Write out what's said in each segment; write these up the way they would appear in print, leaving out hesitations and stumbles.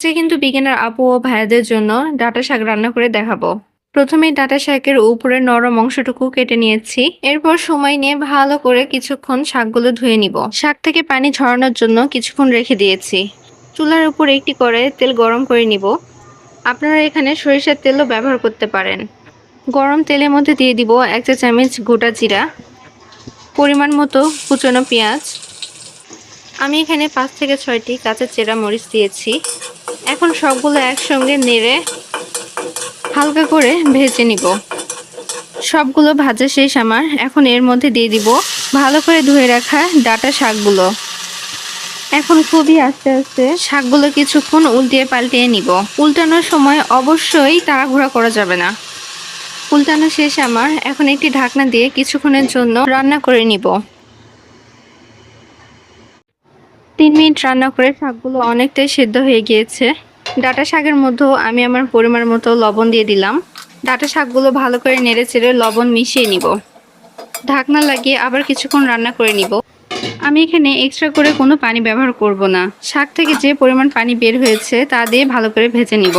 আজকে কিন্তু বিগিনার আপু ও ভাইয়াদের জন্য ডাঁটা শাক রান্না করে দেখাবো। প্রথমেই ডাঁটা শাকের উপরের নরম অংশটুকু কেটে নিয়েছি। এরপর সময় নিয়ে ভালো করে কিছুক্ষণ শাকগুলো ধুয়ে নিব। শাক থেকে পানি ঝরানোর জন্য কিছুক্ষণ রেখে দিয়েছি। চুলার উপর একটি কড়াইয়ে তেল গরম করে নিব। আপনারা এখানে সরিষার তেলও ব্যবহার করতে পারেন। গরম তেলের মধ্যে দিয়ে দিব 1 চা চামচ গোটা জিরা, পরিমাণ মতো কুচনো পেঁয়াজ। আমি এখানে 5 থেকে 6টি কাঁচা চেরা মরিচ দিয়েছি। এখন সবগুলো একসঙ্গে নেড়ে হালকা করে ভেজে নিব। সবগুলো ভাজা শেষ আমার। এখন এর মধ্যে দিয়ে দিব ভালো করে ধুয়ে রাখা ডাঁটা শাকগুলো। এখন খুবই আস্তে আস্তে শাকগুলো কিছুক্ষণ উল্টিয়ে পাল্টিয়ে নিব। উল্টানোর সময় অবশ্যই তাড়াহুড়া করা যাবে না। উল্টানো শেষ আমার। এখন একটি ঢাকনা দিয়ে কিছুক্ষণের জন্য রান্না করে নিব। 3 মিনিট রান্না করে শাকগুলো অনেকটাই সিদ্ধ হয়ে গিয়েছে। ডাঁটা শাকের মধ্যেও আমি আমার পরিমাণ মতো লবণ দিয়ে দিলাম। ডাঁটা শাকগুলো ভালো করে নেড়ে চেড়ে লবণ মিশিয়ে নিব। ঢাকনা লাগিয়ে আবার কিছুক্ষণ রান্না করে নিব। আমি এখানে এক্সট্রা করে কোনো পানি ব্যবহার করব না। শাক থেকে যে পরিমাণ পানি বের হয়েছে তা দিয়ে ভালো করে ভেজে নিব।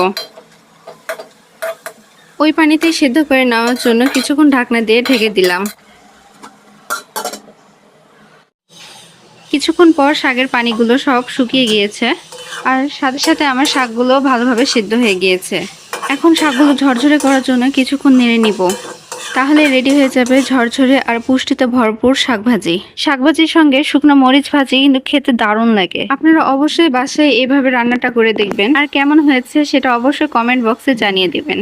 ওই পানিতেই সিদ্ধ করে নেওয়ার জন্য কিছুক্ষণ ঢাকনা দিয়ে ঢেকে দিলাম। কিছুক্ষণ পর শাকের পানিগুলো সব শুকিয়ে গিয়েছে, আর সাথে সাথে আমার শাকগুলো ভালোভাবে সিদ্ধ হয়ে গিয়েছে। এখন শাকগুলো ঝরঝরে করার জন্য কিছুক্ষণ নেড়ে নিব। তাহলে রেডি হয়ে যাবে ঝরঝরে আর পুষ্টিতে ভরপুর শাকভাজি। শাকভাজির সঙ্গে শুকনো মরিচ ভাজি কিন্তু খেতে দারুণ লাগে। আপনারা অবশ্যই বাসায় এভাবে রান্নাটা করে দেখবেন, আর কেমন হয়েছে সেটা অবশ্যই কমেন্ট বক্সে জানিয়ে দিবেন।